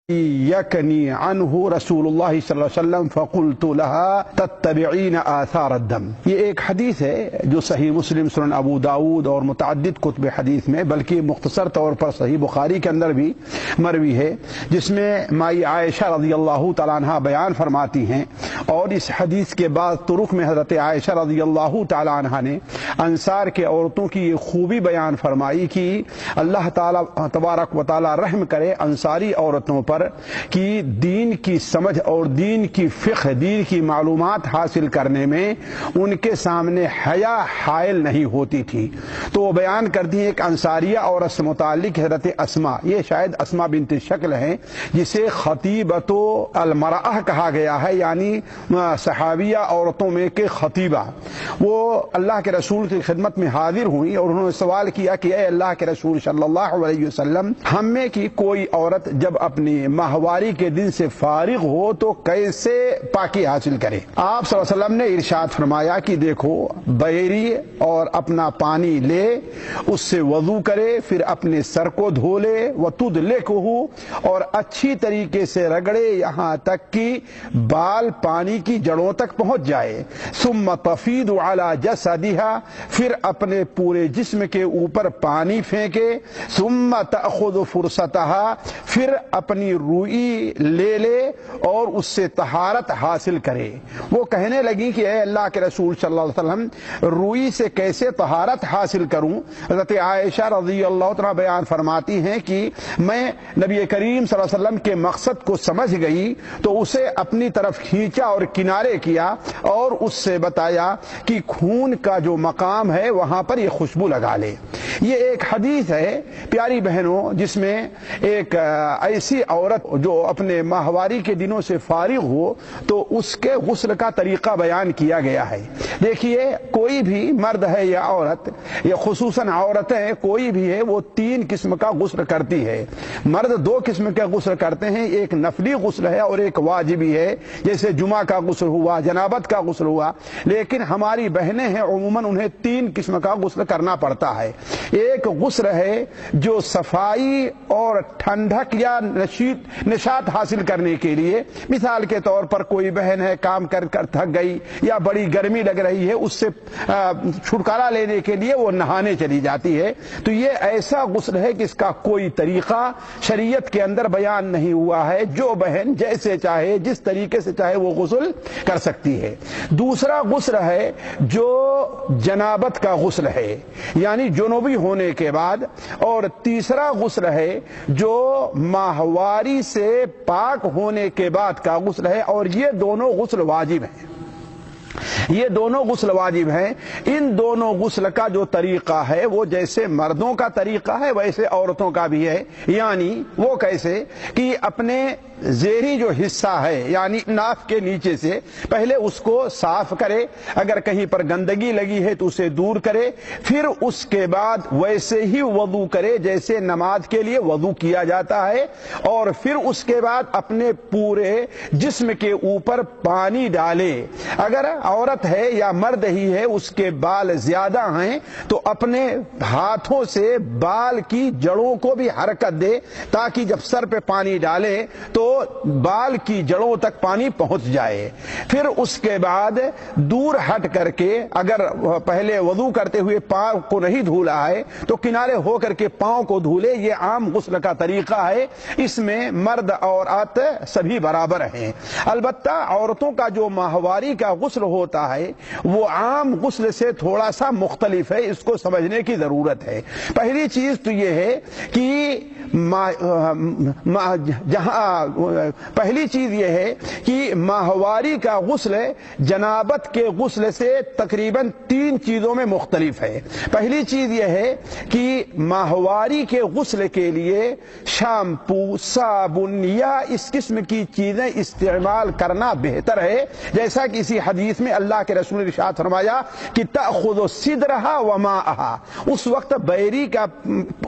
یکنی عنہ رسول اللہ صلی اللہ علیہ وسلم فقلت لها تتبعین آثار الدم۔ یہ ایک حدیث ہے جو صحیح مسلم، سنن ابو داود اور متعدد کتب حدیث میں، بلکہ مختصر طور پر صحیح بخاری کے اندر بھی مروی ہے، جس میں مائی عائشہ رضی اللہ تعالیٰ عنہ بیان فرماتی ہیں، اور اس حدیث کے بعد طرق میں حضرت عائشہ رضی اللہ تعالیٰ عنہ نے انصار کے عورتوں کی یہ خوبی بیان فرمائی کہ اللہ تعالیٰ تبارک و تعالیٰ رحم کرے انصاری عورتوں پر کہ دین کی سمجھ اور دین کی فقہ، دین کی معلومات حاصل کرنے میں ان کے سامنے حیا حائل نہیں ہوتی تھی۔ تو وہ بیان کرتی ہیں ایک انصاریہ عورت سے متعلق حضرت اسماء، یہ شاید اسماء بنت شکل ہیں، جسے خطیبۃ المرأہ کہا گیا ہے، یعنی صحابیہ عورتوں میں کے خطیبہ۔ وہ اللہ کے رسول کی خدمت میں حاضر ہوئی اور انہوں نے سوال کیا کہ اے اللہ کے رسول صلی اللہ علیہ وسلم، ہم میں کی کوئی عورت جب اپنی ماہواری کے دن سے فارغ ہو تو کیسے پاکی حاصل کرے؟ آپ صلی اللہ علیہ وسلم نے ارشاد فرمایا کہ دیکھو، بحیری اور اپنا پانی لے، اس سے وضو کرے، پھر اپنے سر کو دھو لے، وَتُدْلِكُهُ، اور اچھی طریقے سے رگڑے یہاں تک کہ بال پانی کی جڑوں تک پہنچ جائے، ثُمَّ تَفِيضُ عَلَى جَسَدِهَا، پھر اپنے پورے جسم کے اوپر پانی پھینکے، ثُمَّ تَأْخُذُ فُرْصَتَهَا، پھر اپنی روئی لے لے اور اس سے طہارت حاصل کرے۔ وہ کہنے لگی کہ اے اللہ کے رسول صلی اللہ علیہ وسلم، روئی سے کیسے طہارت حاصل کروں؟ حضرت عائشہ رضی اللہ تعالیٰ بیان فرماتی ہیں کہ میں نبی کریم صلی اللہ علیہ وسلم کے مقصد کو سمجھ گئی تو اسے اپنی طرف کھینچا اور کنارے کیا اور اس سے بتایا کہ خون کا جو مقام ہے وہاں پر یہ خوشبو لگا لے۔ یہ ایک حدیث ہے پیاری بہنوں، جس میں ایک ایسی عورت جو اپنے ماہواری کے دنوں سے فارغ ہو تو اس کے غسل کا طریقہ بیان کیا گیا ہے۔ دیکھیے، کوئی بھی مرد ہے یا عورت، یا خصوصاً عورتیں کوئی بھی ہے، وہ 3 قسم کا غسل کرتی ہے۔ مرد 2 قسم کے غسل کرتے ہیں، ایک نفلی غسل ہے اور ایک واجبی ہے، جیسے جمعہ کا غسل ہوا، جنابت کا غسل ہوا۔ لیکن ہماری بہنیں ہیں، عموماً انہیں 3 قسم کا غسل کرنا پڑتا ہے۔ ایک غسل ہے جو صفائی اور ٹھنڈک یا نشاط حاصل کرنے کے لیے، مثال کے طور پر کوئی بہن ہے کام کر کر تھک گئی یا بڑی گرمی لگ رہی ہے، اس سے چھٹکارا لینے کے لیے وہ نہانے چلی جاتی ہے، تو یہ ایسا غسل ہے کہ اس کا کوئی طریقہ شریعت کے اندر بیان نہیں ہوا ہے، جو بہن جیسے چاہے جس طریقے سے چاہے وہ غسل کر سکتی ہے۔ دوسرا غسل ہے جو جنابت کا غسل ہے، یعنی جنوبی ہونے کے بعد، اور تیسرا غسل ہے جو ماہواری سے پاک ہونے کے بعد کا غسل ہے، اور یہ دونوں غسل واجب ہیں۔ یہ دونوں غسل واجب ہیں۔ ان دونوں غسل کا جو طریقہ ہے وہ جیسے مردوں کا طریقہ ہے ویسے عورتوں کا بھی ہے، یعنی وہ کیسے کہ اپنے زیریں جو حصہ ہے یعنی ناف کے نیچے سے پہلے اس کو صاف کرے، اگر کہیں پر گندگی لگی ہے تو اسے دور کرے، پھر اس کے بعد ویسے ہی وضو کرے جیسے نماز کے لیے وضو کیا جاتا ہے، اور پھر اس کے بعد اپنے پورے جسم کے اوپر پانی ڈالے۔ اگر عورت ہے یا مرد ہی ہے، اس کے بال زیادہ ہیں تو اپنے ہاتھوں سے بال کی جڑوں کو بھی حرکت دے، تاکہ جب سر پہ پانی ڈالے تو بال کی جڑوں تک پانی پہنچ جائے۔ پھر اس کے بعد دور ہٹ کر کے، اگر پہلے وضو کرتے ہوئے پاؤں کو نہیں دھولا ہے تو کنارے ہو کر کے پاؤں کو دھولے۔ یہ عام غسل کا طریقہ ہے، اس میں مرد اور عورت سبھی برابر ہیں۔ البتہ عورتوں کا جو ماہواری کا غسل ہوتا ہے وہ عام غسل سے تھوڑا سا مختلف ہے، اس کو سمجھنے کی ضرورت ہے۔ پہلی چیز تو یہ ہے کہ پہلی چیز یہ ہے کہ ماہواری کا غسل جنابت کے غسل سے تقریباً 3 چیزوں میں مختلف ہے۔ پہلی چیز یہ ہے کہ ماہواری کے غسل کے لیے شیمپو، صابن یا اس قسم کی چیزیں استعمال کرنا بہتر ہے، جیسا کہ اسی حدیث میں اللہ کے رسول نے ارشاد فرمایا کہ تأخذ صدرها وماءها، اس وقت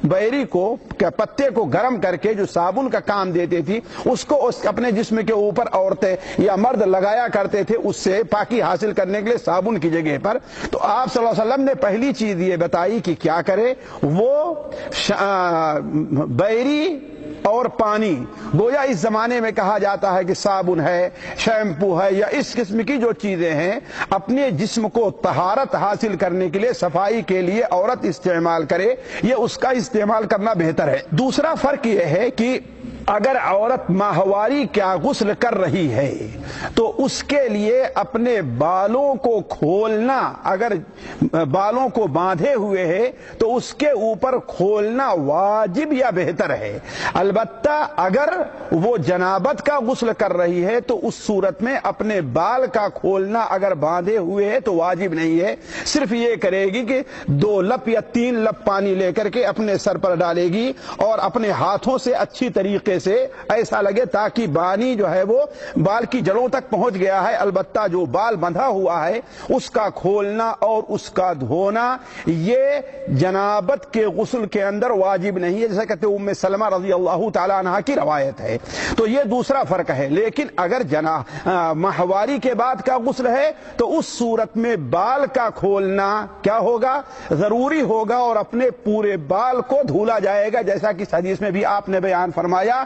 بیری کو پتے کو گرم کر کے جو صابن کا کام دیتے تھی اس کو اپنے جسم کے اوپر عورتیں یا مرد لگایا کرتے تھے، اس سے پاکی حاصل کرنے کے لیے صابن کی جگہ پر۔ تو آپ صلی اللہ علیہ وسلم نے پہلی چیز یہ بتائی کہ کیا کرے، وہ بیری اور پانی، گویا اس زمانے میں کہا جاتا ہے کہ صابن ہے، شیمپو ہے یا اس قسم کی جو چیزیں ہیں اپنے جسم کو طہارت حاصل کرنے کے لیے، صفائی کے لیے عورت استعمال کرے، یہ اس کا استعمال کرنا بہتر ہے۔ دوسرا فرق یہ ہے کہ اگر عورت ماہواری کا غسل کر رہی ہے تو اس کے لیے اپنے بالوں کو کھولنا، اگر بالوں کو باندھے ہوئے ہے تو اس کے اوپر کھولنا واجب یا بہتر ہے۔ البتہ اگر وہ جنابت کا غسل کر رہی ہے تو اس صورت میں اپنے بال کا کھولنا اگر باندھے ہوئے ہے تو واجب نہیں ہے، صرف یہ کرے گی کہ 2 لپ یا 3 لپ پانی لے کر کے اپنے سر پر ڈالے گی اور اپنے ہاتھوں سے اچھی طریقے سے ایسا لگے تاکہ پانی جو ہے وہ بال کی جڑوں تک پہنچ گیا ہے۔ البتہ جو بال بندھا ہوا ہے اس کا کھولنا اور اس کا دھونا یہ جنابت کے غسل کے اندر واجب نہیں ہے، جیسا کہتے ہیں ام سلمہ رضی اللہ تعالی عنہا کی روایت ہے۔ تو یہ دوسرا فرق ہے۔ لیکن اگر ماہواری کے بعد کا غسل ہے تو اس صورت میں بال کا کھولنا کیا ہوگا؟ ضروری ہوگا اور اپنے پورے بال کو دھولا جائے گا، جیسا کہ اس حدیث میں بھی آپ نے بیان فرمایا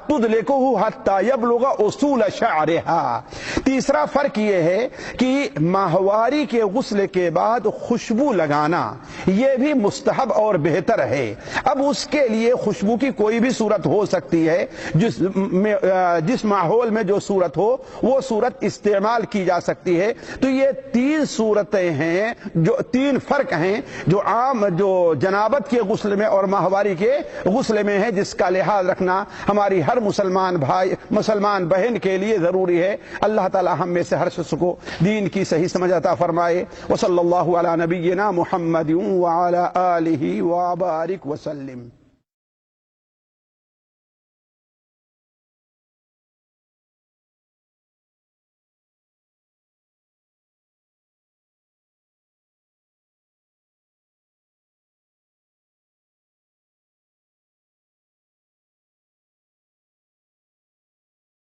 تدلکہ حتی یبلغ اصول شعرہا۔ تیسرا فرق یہ ہے کہ ماہواری کے غسل کے بعد خوشبو لگانا یہ بھی مستحب اور بہتر ہے۔ اب اس کے لیے خوشبو کی کوئی بھی صورت ہو سکتی ہے، جس ماحول میں جو صورت ہو وہ صورت استعمال کی جا سکتی ہے۔ تو یہ 3 صورتیں ہیں، جو 3 فرق ہیں جو عام جو جنابت کے غسل میں اور ماہواری کے غسل میں ہے، جس کا لحاظ رکھنا ہماری ہر مسلمان بھائی مسلمان بہن کے لیے ضروری ہے۔ اللہ تعالی ہم میں سے ہر شخص کو دین کی صحیح سمجھ عطا فرمائے۔ وصلی اللہ علی نبینا محمد وعلی آلہ وبارک وسلم۔